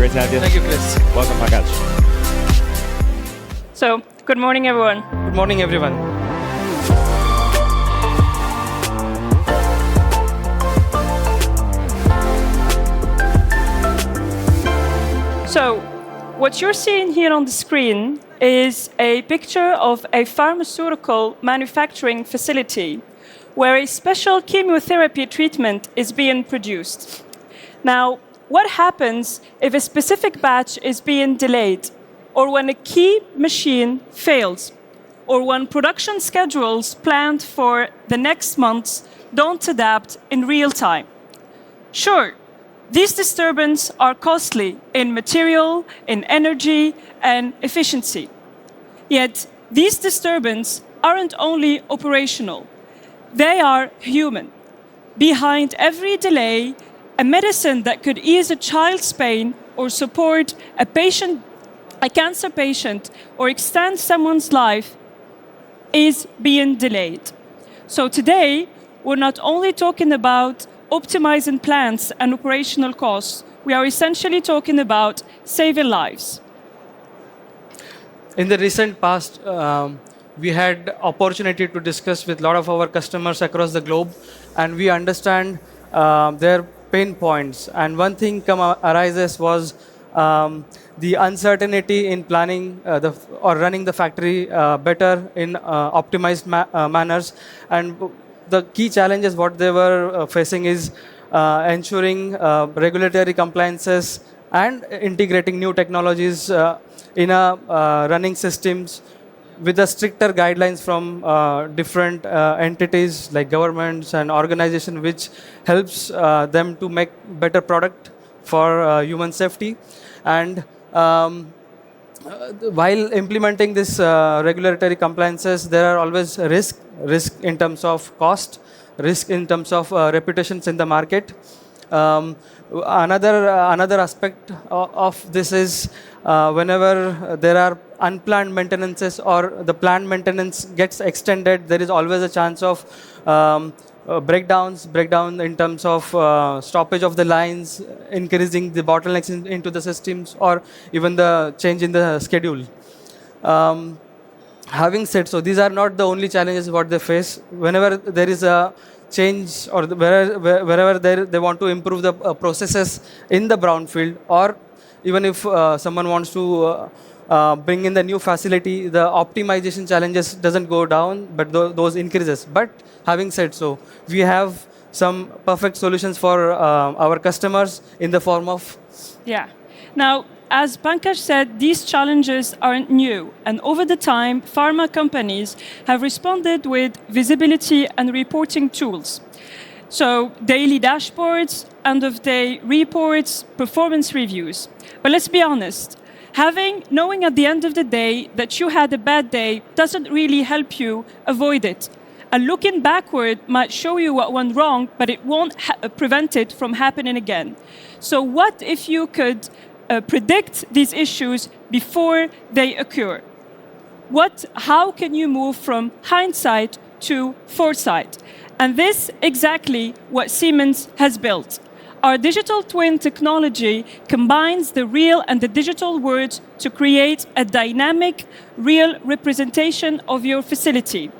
Great to have you. Thank you, Chris. Welcome, Pankaj. So, good morning, everyone. Good morning, everyone. So, what you're seeing here on the screen is a picture of a pharmaceutical manufacturing facility where a special chemotherapy treatment is being produced. Now, what happens if a specific batch is being delayed, or when a key machine fails, or when production schedules planned for the next months don't adapt in real time? Sure, these disturbances are costly in material, in energy, and efficiency. Yet, these disturbances aren't only operational, they are human. Behind every delay, a medicine that could ease a child's pain or support a cancer patient, or extend someone's life is being delayed. So today, we're not only talking about optimizing plants and operational costs, we are essentially talking about saving lives. In the recent past, we had opportunity to discuss with a lot of our customers across the globe, and we understand their pain points. And one thing arises was the uncertainty in planning or running the factory better in optimized manners. And the key challenges what they were facing is ensuring regulatory compliances and integrating new technologies in running systems with the stricter guidelines from different entities like governments and organizations, which helps them to make better product for human safety. And while implementing this regulatory compliances, there are always risk in terms of cost, risk in terms of reputations in the market. Another aspect of this is whenever there are unplanned maintenances or the planned maintenance gets extended, there is always a chance of breakdown in terms of stoppage of the lines, increasing the bottlenecks into the systems, or even the change in the schedule. Having said so, these are not the only challenges what they face. Whenever there is a change or wherever they want to improve the processes in the brownfield, or even if someone wants to bring in the new facility, the optimization challenges doesn't go down, but those increases. But having said so, we have some perfect solutions for our customers in the form of... Yeah. Now, as Pankaj said, these challenges aren't new, and over the time, pharma companies have responded with visibility and reporting tools. So, daily dashboards, end-of-day reports, performance reviews. But let's be honest, knowing at the end of the day that you had a bad day doesn't really help you avoid it. And looking backward might show you what went wrong, but it won't prevent it from happening again. So what if you could predict these issues before they occur? How can you move from hindsight to foresight? And this exactly what Siemens has built. Our digital twin technology combines the real and the digital worlds to create a dynamic, real representation of your facility.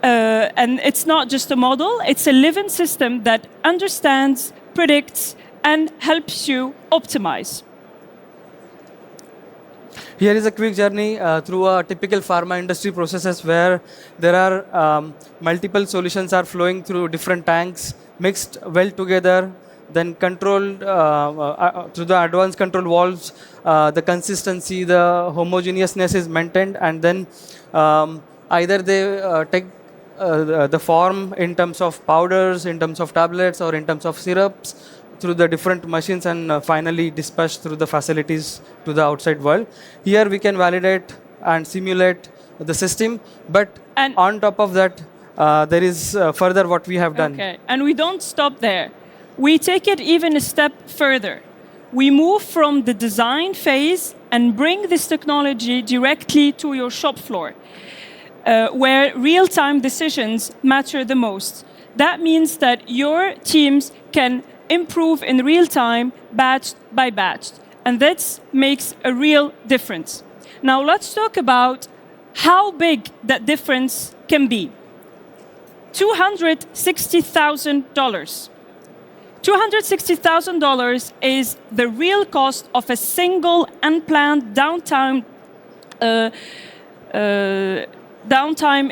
And it's not just a model, it's a living system that understands, predicts, and helps you optimize. Here is a quick journey through a typical pharma industry processes where there are multiple solutions are flowing through different tanks, mixed well together, then controlled through the advanced control valves. The consistency, the homogeneousness is maintained, and then either they take the form in terms of powders, in terms of tablets, or in terms of syrups through the different machines, and finally dispatched through the facilities to the outside world. Here we can validate and simulate the system, but on top of that, there is further what we have done. Okay, and we don't stop there. We take it even a step further. We move from the design phase and bring this technology directly to your shop floor, where real-time decisions matter the most. That means that your teams can improve in real time, batch by batch. And that makes a real difference. Now let's talk about how big that difference can be. $260,000. $260,000 is the real cost of a single unplanned downtime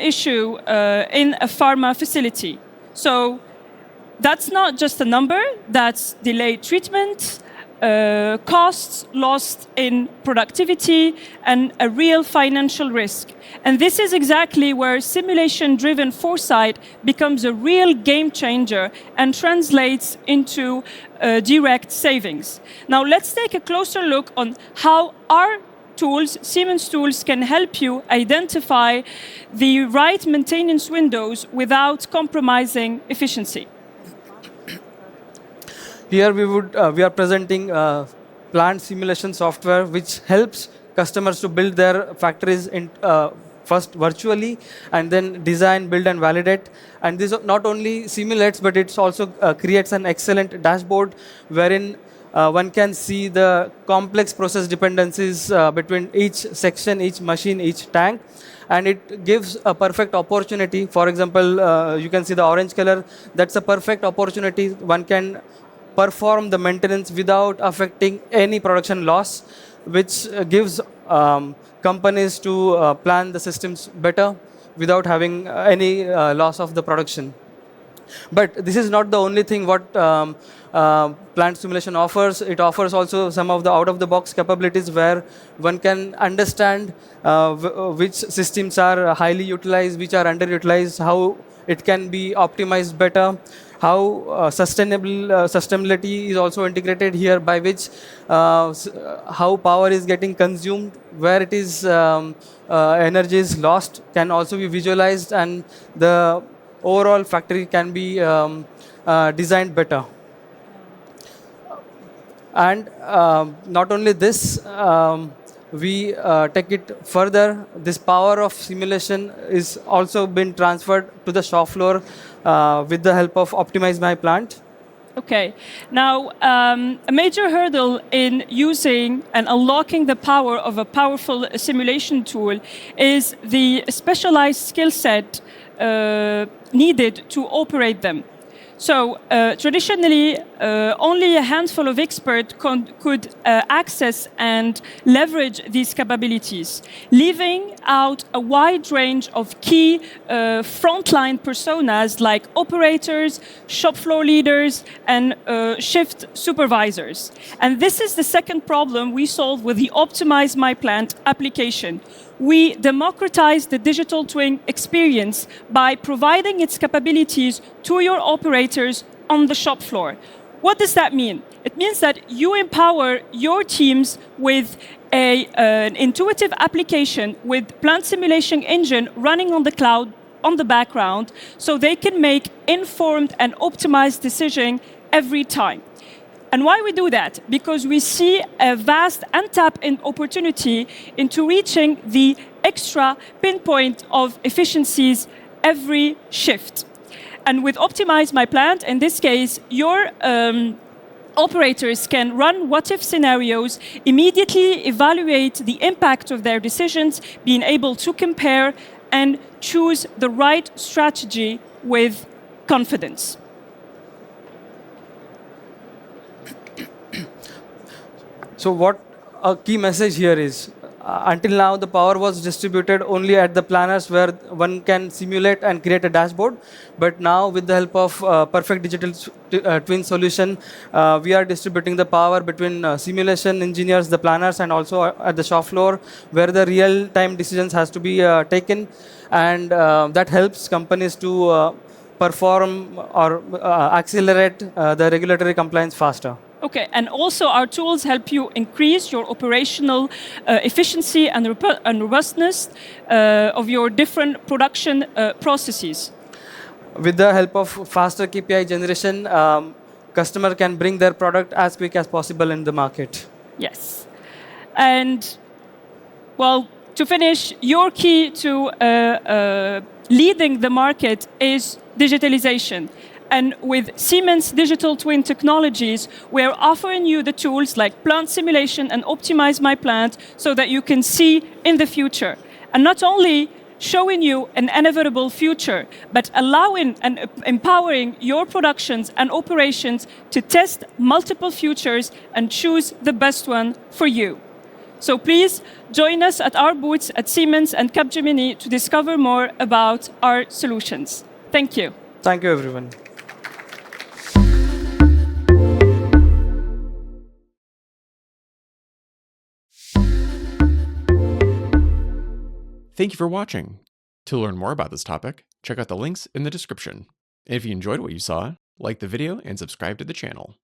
issue in a pharma facility. So that's not just a number, that's delayed treatment, costs lost in productivity, and a real financial risk. And this is exactly where simulation-driven foresight becomes a real game changer and translates into direct savings. Now let's take a closer look on how our tools, Siemens tools, can help you identify the right maintenance windows without compromising efficiency. Here we are presenting plant simulation software which helps customers to build their factories in, first virtually and then design, build and validate. And this not only simulates but it also creates an excellent dashboard wherein one can see the complex process dependencies between each section, each machine, each tank. And it gives a perfect opportunity. For example, you can see the orange color. That's a perfect opportunity. One can perform the maintenance without affecting any production loss, which gives companies to plan the systems better without having any loss of the production. But this is not the only thing what plant simulation offers. It offers also some of the out-of-the-box capabilities where one can understand which systems are highly utilized, which are underutilized, how it can be optimized better, how sustainability is also integrated here, by which how power is getting consumed, where it is energy is lost, can also be visualized, and the overall factory can be designed better. And not only this, we take it further. This power of simulation is also been transferred to the shop floor with the help of Optimize My Plant. Okay. Now, a major hurdle in using and unlocking the power of a powerful simulation tool is the specialized skill set needed to operate them. So traditionally, only a handful of experts could access and leverage these capabilities, leaving out a wide range of key frontline personas like operators, shop floor leaders, and shift supervisors. And this is the second problem we solve with the Optimize My Plant application. We democratize the digital twin experience by providing its capabilities to your operators on the shop floor. What does that mean? It means that you empower your teams with an intuitive application with plant simulation engine running on the cloud on the background, so they can make informed and optimized decisions every time. And why we do that? Because we see a vast untapped opportunity into reaching the extra pinpoint of efficiencies every shift. And with Optimize My Plant, in this case, your operators can run what-if scenarios, immediately evaluate the impact of their decisions, being able to compare and choose the right strategy with confidence. So what a key message here is, until now the power was distributed only at the planners where one can simulate and create a dashboard. But now with the help of perfect digital twin solution, we are distributing the power between simulation engineers, the planners, and also at the shop floor where the real-time decisions has to be taken. And that helps companies to perform or accelerate the regulatory compliance faster. Okay, and also our tools help you increase your operational efficiency and robustness of your different production processes. With the help of faster KPI generation, customer can bring their product as quick as possible in the market. Yes. And, well, to finish, your key to leading the market is digitalization. And with Siemens digital twin technologies, we're offering you the tools like plant simulation and Optimize My Plant so that you can see in the future. And not only showing you an inevitable future, but allowing and empowering your productions and operations to test multiple futures and choose the best one for you. So please join us at our booths at Siemens and Capgemini to discover more about our solutions. Thank you. Thank you, everyone. Thank you for watching. To learn more about this topic, check out the links in the description. And if you enjoyed what you saw, like the video and subscribe to the channel.